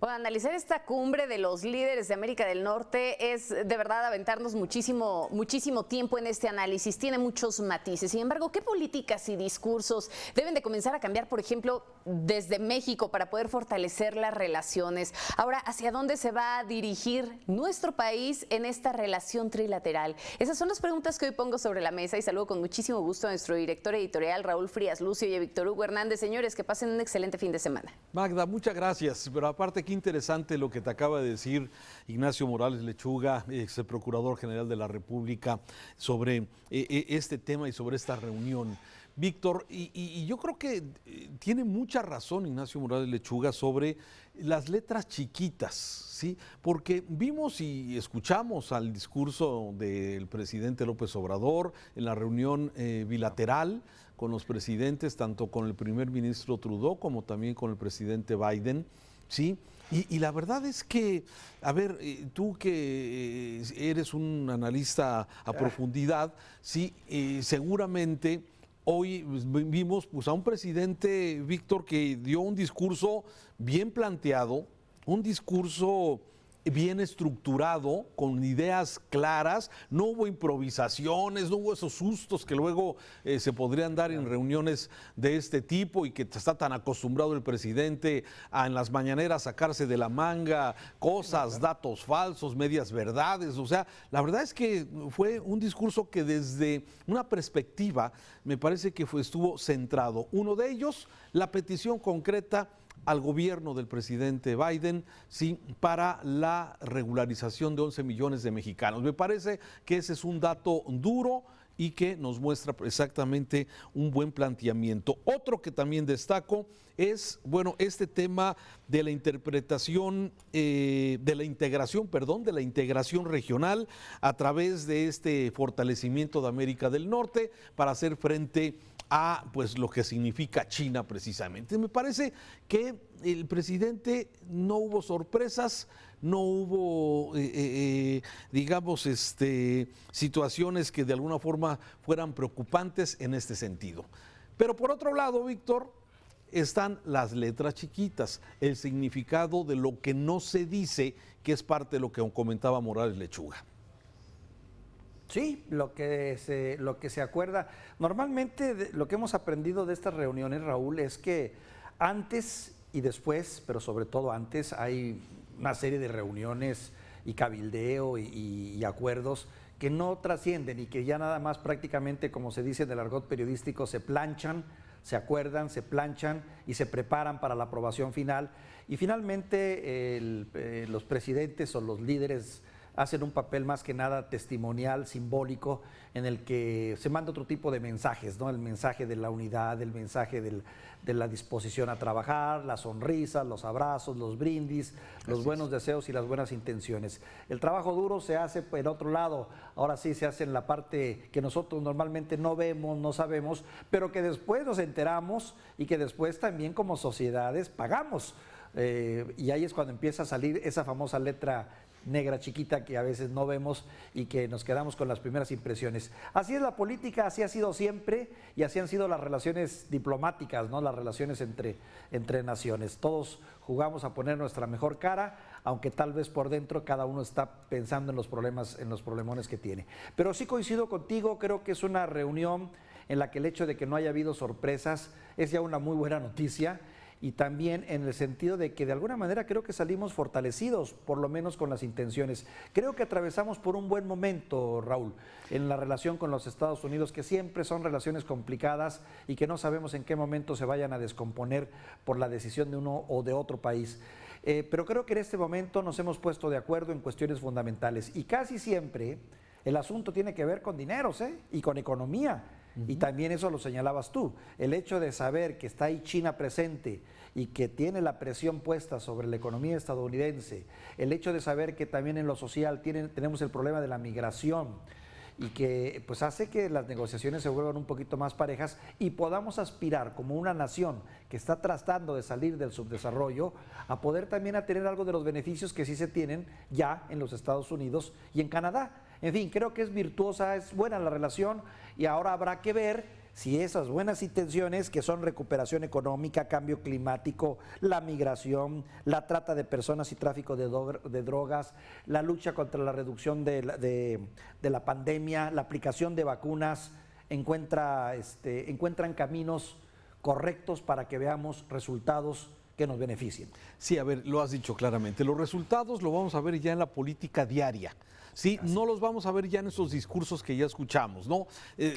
Bueno, analizar esta cumbre de los líderes de América del Norte es de verdad aventarnos muchísimo tiempo en este análisis. Tiene muchos matices. Sin embargo, ¿qué políticas y discursos deben de comenzar a cambiar, por ejemplo, desde México para poder fortalecer las relaciones? Ahora, ¿hacia dónde se va a dirigir nuestro país en esta relación trilateral? Esas son las preguntas que hoy pongo sobre la mesa y saludo con muchísimo gusto a nuestro director editorial, Raúl Frías Lucio, y a Víctor Hugo Hernández. Señores, que pasen un excelente fin de semana. Magda, muchas gracias, pero aparte qué interesante lo que te acaba de decir Ignacio Morales Lechuga, ex Procurador General de la República, sobre este tema y sobre esta reunión. Víctor, y yo creo que tiene mucha razón Ignacio Morales Lechuga sobre las letras chiquitas, ¿sí? Porque vimos y escuchamos al discurso del presidente López Obrador en la reunión bilateral con los presidentes, tanto con el primer ministro Trudeau como también con el presidente Biden, ¿sí? Y la verdad es que, a ver, tú que eres un analista a profundidad, sí, seguramente hoy vimos pues, a un presidente, Víctor, que dio un discurso bien planteado, un discurso bien estructurado, con ideas claras, no hubo improvisaciones, no hubo esos sustos que luego se podrían dar en reuniones de este tipo y que está tan acostumbrado el presidente a en las mañaneras sacarse de la manga cosas, datos falsos, medias verdades. O sea, la verdad es que fue un discurso que desde una perspectiva me parece que estuvo centrado. Uno de ellos, la petición concreta al gobierno del presidente Biden, sí, para la regularización de 11 millones de mexicanos. Me parece que ese es un dato duro y que nos muestra exactamente un buen planteamiento. Otro que también destaco es, bueno, este tema de la interpretación, de la integración regional a través de este fortalecimiento de América del Norte para hacer frente a pues lo que significa China precisamente. Me parece que el presidente no hubo sorpresas, no hubo, digamos, situaciones que de alguna forma fueran preocupantes en este sentido. Pero por otro lado, Víctor, están las letras chiquitas, el significado de lo que no se dice, que es parte de lo que comentaba Morales Lechuga. Sí, lo que se acuerda. Normalmente lo que hemos aprendido de estas reuniones, Raúl, es que antes y después, pero sobre todo antes, hay una serie de reuniones y cabildeo y acuerdos que no trascienden y que ya nada más prácticamente, como se dice en el argot periodístico, se planchan, se acuerdan, se planchan y se preparan para la aprobación final. Y finalmente los presidentes o los líderes hacen un papel más que nada testimonial, simbólico, en el que se manda otro tipo de mensajes, ¿no? El mensaje de la unidad, el mensaje de la disposición a trabajar, las sonrisas, los abrazos, los brindis, los buenos deseos y las buenas intenciones. El trabajo duro se hace en otro lado, ahora sí se hace en la parte que nosotros normalmente no vemos, no sabemos, pero que después nos enteramos y que después también como sociedades pagamos. Y ahí es cuando empieza a salir esa famosa letra negra chiquita que a veces no vemos y que nos quedamos con las primeras impresiones. Así es la política, así ha sido siempre y así han sido las relaciones diplomáticas, ¿no? Las relaciones entre naciones. Todos jugamos a poner nuestra mejor cara, aunque tal vez por dentro cada uno está pensando en los problemones que tiene. Pero sí coincido contigo, creo que es una reunión en la que el hecho de que no haya habido sorpresas es ya una muy buena noticia. Y también en el sentido de que de alguna manera creo que salimos fortalecidos, por lo menos con las intenciones. Creo que atravesamos por un buen momento, Raúl, en la relación con los Estados Unidos, que siempre son relaciones complicadas y que no sabemos en qué momento se vayan a descomponer por la decisión de uno o de otro país. Pero creo que en este momento nos hemos puesto de acuerdo en cuestiones fundamentales y casi siempre el asunto tiene que ver con dineros, y con economía. Y también eso lo señalabas tú, el hecho de saber que está ahí China presente y que tiene la presión puesta sobre la economía estadounidense, el hecho de saber que también en lo social tenemos el problema de la migración y que pues hace que las negociaciones se vuelvan un poquito más parejas y podamos aspirar como una nación que está tratando de salir del subdesarrollo a poder también a tener algo de los beneficios que sí se tienen ya en los Estados Unidos y en Canadá. En fin, creo que es virtuosa, es buena la relación y ahora habrá que ver si esas buenas intenciones, que son recuperación económica, cambio climático, la migración, la trata de personas y tráfico de drogas, la lucha contra la reducción de la pandemia, la aplicación de vacunas, encuentran caminos correctos para que veamos resultados que nos beneficien. Sí, a ver, lo has dicho claramente. Los resultados lo vamos a ver ya en la política diaria. Sí, no los vamos a ver ya en esos discursos que ya escuchamos, ¿no?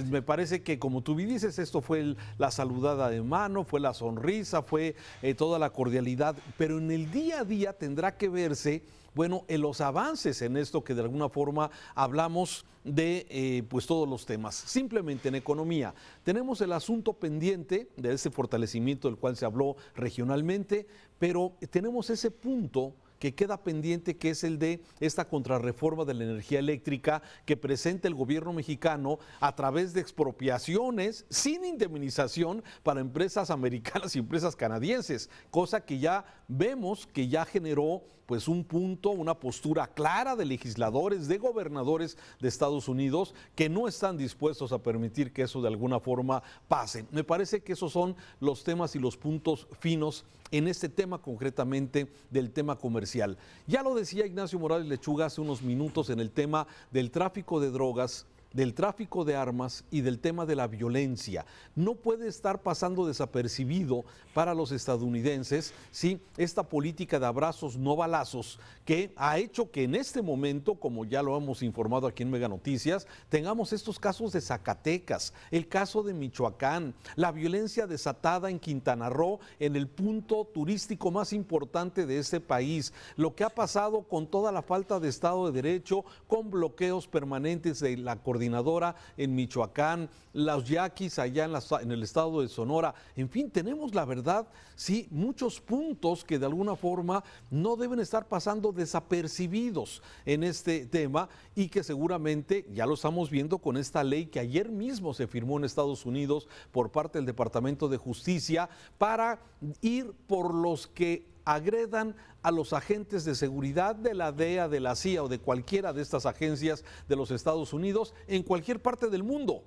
Me parece que, como tú dices, esto fue la saludada de mano, fue la sonrisa, fue toda la cordialidad, pero en el día a día tendrá que verse, bueno, en los avances en esto que de alguna forma hablamos de pues todos los temas. Simplemente en economía tenemos el asunto pendiente de ese fortalecimiento del cual se habló regionalmente, pero tenemos ese punto que queda pendiente, que es el de esta contrarreforma de la energía eléctrica que presenta el gobierno mexicano a través de expropiaciones sin indemnización para empresas americanas y empresas canadienses, cosa que ya vemos que ya generó pues un punto, una postura clara de legisladores, de gobernadores de Estados Unidos que no están dispuestos a permitir que eso de alguna forma pase. Me parece que esos son los temas y los puntos finos en este tema, concretamente del tema comercial. Ya lo decía Ignacio Morales Lechuga hace unos minutos en el tema del tráfico de drogas, del tráfico de armas y del tema de la violencia. No puede estar pasando desapercibido para los estadounidenses, ¿sí?, esta política de abrazos no balazos que ha hecho que en este momento, como ya lo hemos informado aquí en Mega Noticias, tengamos estos casos de Zacatecas, el caso de Michoacán, la violencia desatada en Quintana Roo, en el punto turístico más importante de este país, lo que ha pasado con toda la falta de Estado de Derecho, con bloqueos permanentes de la coordinadora en Michoacán, los yaquis allá en el estado de Sonora. En fin, tenemos la verdad, sí, muchos puntos que de alguna forma no deben estar pasando desapercibidos en este tema y que seguramente ya lo estamos viendo con esta ley que ayer mismo se firmó en Estados Unidos por parte del Departamento de Justicia para ir por los que agredan a los agentes de seguridad de la DEA, de la CIA o de cualquiera de estas agencias de los Estados Unidos en cualquier parte del mundo,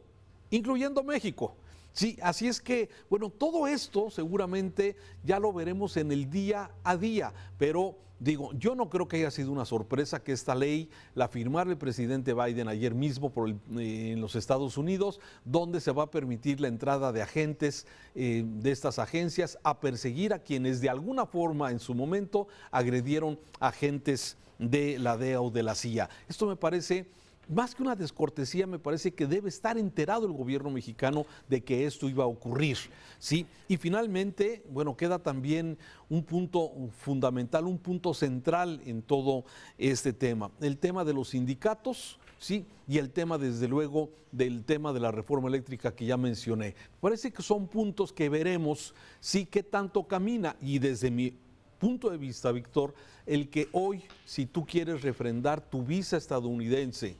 incluyendo México. Sí, así es que, bueno, todo esto seguramente ya lo veremos en el día a día, pero digo, yo no creo que haya sido una sorpresa que esta ley la firmara el presidente Biden ayer mismo en los Estados Unidos, donde se va a permitir la entrada de agentes de estas agencias a perseguir a quienes de alguna forma en su momento agredieron agentes de la DEA o de la CIA. Esto me parece, más que una descortesía, me parece que debe estar enterado el gobierno mexicano de que esto iba a ocurrir, ¿sí? Y finalmente, bueno, queda también un punto fundamental, un punto central en todo este tema, el tema de los sindicatos, ¿sí? Y el tema, desde luego, del tema de la reforma eléctrica que ya mencioné. Parece que son puntos que veremos, sí, qué tanto camina, y desde mi punto de vista, Víctor, el que hoy, si tú quieres refrendar tu visa estadounidense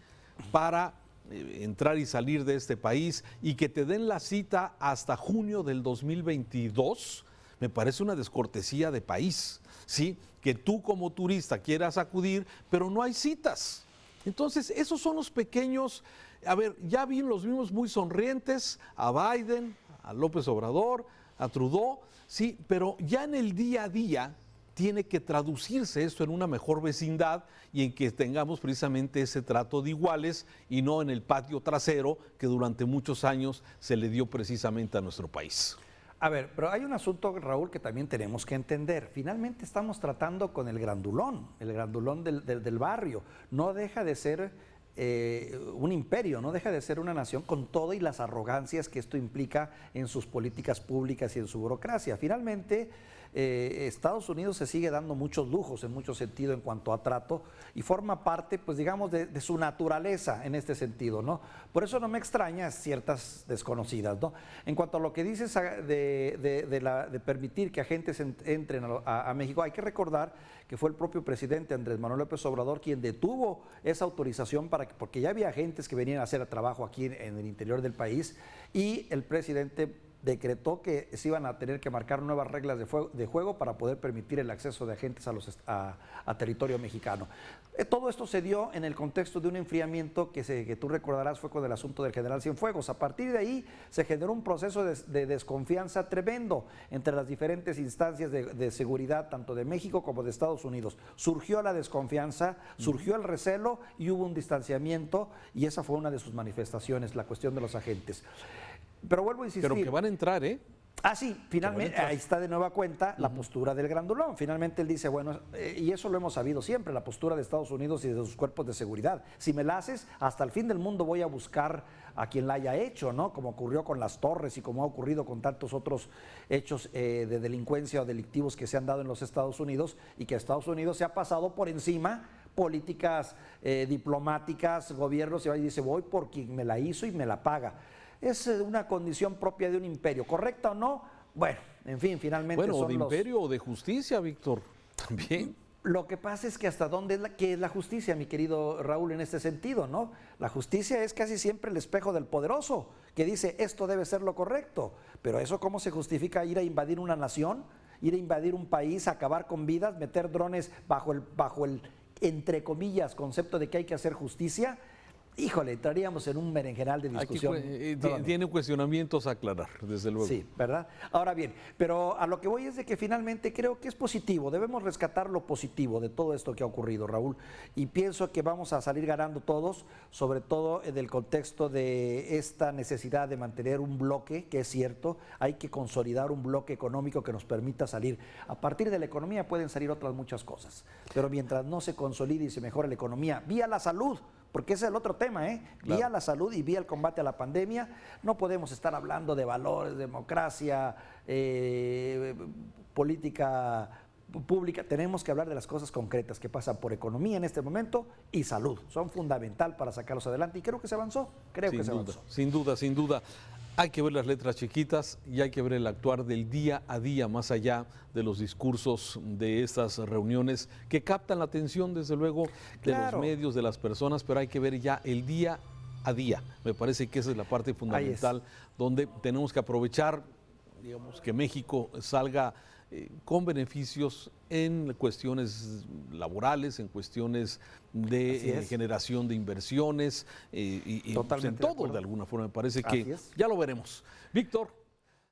para entrar y salir de este país y que te den la cita hasta junio del 2022, me parece una descortesía de país, ¿sí? Que tú como turista quieras acudir, pero no hay citas. Entonces, esos son los pequeños, a ver, ya los vimos muy sonrientes a Biden, a López Obrador, a Trudeau, sí, pero ya en el día a día tiene que traducirse esto en una mejor vecindad y en que tengamos precisamente ese trato de iguales y no en el patio trasero que durante muchos años se le dio precisamente a nuestro país. A ver, pero hay un asunto, Raúl, que también tenemos que entender. Finalmente estamos tratando con el grandulón del barrio. No deja de ser un imperio, no deja de ser una nación con todo y las arrogancias que esto implica en sus políticas públicas y en su burocracia. Finalmente, Estados Unidos se sigue dando muchos lujos en mucho sentido en cuanto a trato y forma parte, pues digamos, de su naturaleza en este sentido, ¿no? Por eso no me extraña ciertas desconocidas, ¿no? En cuanto a lo que dices de permitir que agentes entren a México, hay que recordar que fue el propio presidente Andrés Manuel López Obrador quien detuvo esa autorización porque ya había agentes que venían a hacer trabajo aquí en el interior del país y el presidente decretó que se iban a tener que marcar nuevas reglas de juego para poder permitir el acceso de agentes a territorio mexicano. Todo esto se dio en el contexto de un enfriamiento que tú recordarás fue con el asunto del general Cienfuegos. A partir de ahí se generó un proceso de desconfianza tremendo entre las diferentes instancias de seguridad, tanto de México como de Estados Unidos. Surgió la desconfianza, surgió el recelo y hubo un distanciamiento, y esa fue una de sus manifestaciones, la cuestión de los agentes. Pero vuelvo a insistir. Pero que van a entrar, ¿eh? Ah, sí, finalmente, ahí está de nueva cuenta la postura del grandulón. Finalmente él dice, bueno, y eso lo hemos sabido siempre, la postura de Estados Unidos y de sus cuerpos de seguridad. Si me la haces, hasta el fin del mundo voy a buscar a quien la haya hecho, ¿no? Como ocurrió con las torres y como ha ocurrido con tantos otros hechos de delincuencia o delictivos que se han dado en los Estados Unidos, y que Estados Unidos se ha pasado por encima políticas diplomáticas, gobiernos, y va y dice, voy por quien me la hizo y me la paga. Es una condición propia de un imperio, ¿correcta o no? Bueno, en fin, finalmente bueno, son o de imperio o de justicia, Víctor, también. Lo que pasa es que hasta dónde qué es la justicia, mi querido Raúl, en este sentido, ¿no? La justicia es casi siempre el espejo del poderoso, que dice, esto debe ser lo correcto, pero eso ¿cómo se justifica ir a invadir una nación, ir a invadir un país, acabar con vidas, meter drones bajo el entre comillas, concepto de que hay que hacer justicia? Híjole, entraríamos en un berenjenal de discusión. Tiene cuestionamientos a aclarar, desde luego. Sí, ¿verdad? Ahora bien, pero a lo que voy es de que finalmente creo que es positivo, debemos rescatar lo positivo de todo esto que ha ocurrido, Raúl, y pienso que vamos a salir ganando todos, sobre todo en el contexto de esta necesidad de mantener un bloque, que es cierto, hay que consolidar un bloque económico que nos permita salir. A partir de la economía pueden salir otras muchas cosas, pero mientras no se consolide y se mejore la economía, vía la salud, porque ese es el otro tema, ¿eh? Claro. Vía la salud y vía el combate a la pandemia, no podemos estar hablando de valores, democracia, política pública, tenemos que hablar de las cosas concretas que pasan por economía en este momento y salud, son fundamental para sacarlos adelante, y creo que se avanzó, Sin duda, sin duda. Hay que ver las letras chiquitas y hay que ver el actuar del día a día, más allá de los discursos de estas reuniones que captan la atención, desde luego, de los medios, de las personas, pero hay que ver ya el día a día. Me parece que esa es la parte fundamental, donde tenemos que aprovechar, digamos, que México salga con beneficios en cuestiones laborales, en cuestiones de generación de inversiones y pues en todo, de alguna forma. Me parece que ya lo veremos. Víctor.